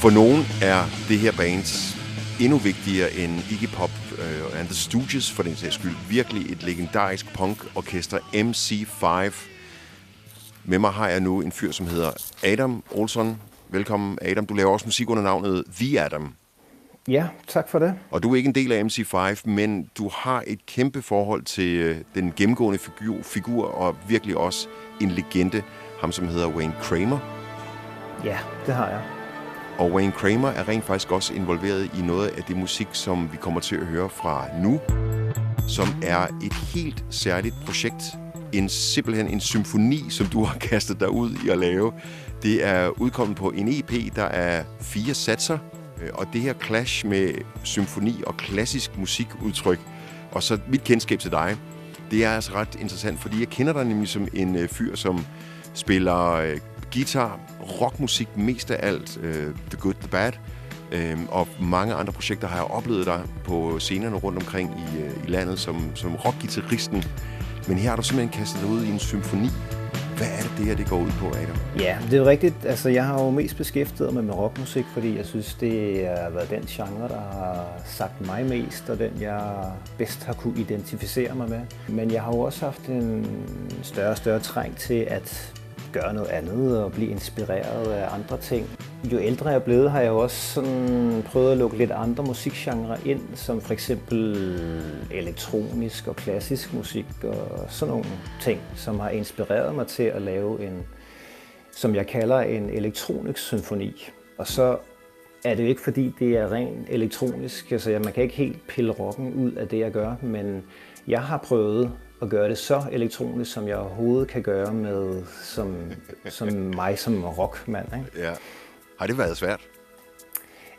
For nogen er det her band endnu vigtigere end Iggy Pop and the Stooges for den sags skyld. Virkelig et legendarisk punkorkester, MC5. Med mig har jeg nu en fyr, som hedder Adam Olsson. Velkommen, Adam. Du laver også musik under navnet The Adam. Ja, tak for det. Og du er ikke en del af MC5, men du har et kæmpe forhold til den gennemgående figur og virkelig også en legende, ham som hedder Wayne Kramer. Ja, det har jeg. Og Wayne Kramer er rent faktisk også involveret i noget af det musik, som vi kommer til at høre fra nu, som er et helt særligt projekt. Simpelthen en symfoni, som du har kastet dig ud i at lave. Det er udkommet på en EP, der er 4 satser, og det her clash med symfoni og klassisk musikudtryk, og så mit kendskab til dig, det er altså ret interessant, fordi jeg kender dig nemlig som en fyr, som spiller guitar, rockmusik mest af alt, The Good, The Bad, og mange andre projekter har jeg oplevet dig på scenerne rundt omkring i landet som rockgitarristen. Men her har du simpelthen kastet dig ud i en symfoni. Hvad er det her, det går ud på, Adam? Ja, det er jo rigtigt. Altså, jeg har jo mest beskæftiget mig med rockmusik, fordi jeg synes, det har været den genre, der har sagt mig mest, og den, jeg bedst har kunne identificere mig med. Men jeg har jo også haft en større og større træng til at gøre noget andet og blive inspireret af andre ting. Jo ældre jeg er blevet, har jeg jo også sådan prøvet at lukke lidt andre musikgenrer ind, som for eksempel elektronisk og klassisk musik og sådan nogle ting, som har inspireret mig til at lave en, som jeg kalder en elektronisk symfoni. Og så er det jo ikke fordi, det er rent elektronisk, altså man kan ikke helt pille rocken ud af det, jeg gør, men jeg har prøvet at gøre det så elektronisk, som jeg overhovedet kan gøre med som mig som rockmand. Ikke? Ja. Har det været svært?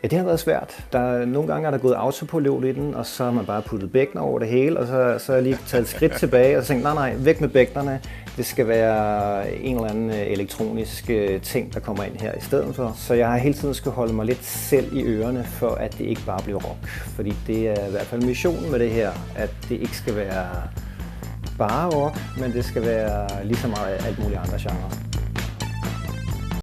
Ja, det har været svært. Nogle gange er der gået autopilot i den, og så har man bare puttet bækkener over det hele, og så har jeg lige taget et skridt tilbage og så tænkt, nej, væk med bækkenerne. Det skal være en eller anden elektronisk ting, der kommer ind her i stedet for. Så jeg har hele tiden skulle holde mig lidt selv i ørerne, for at det ikke bare bliver rock. Fordi det er i hvert fald missionen med det her, at det ikke skal være bare rock, men det skal være lige så meget alt muligt andre genrer.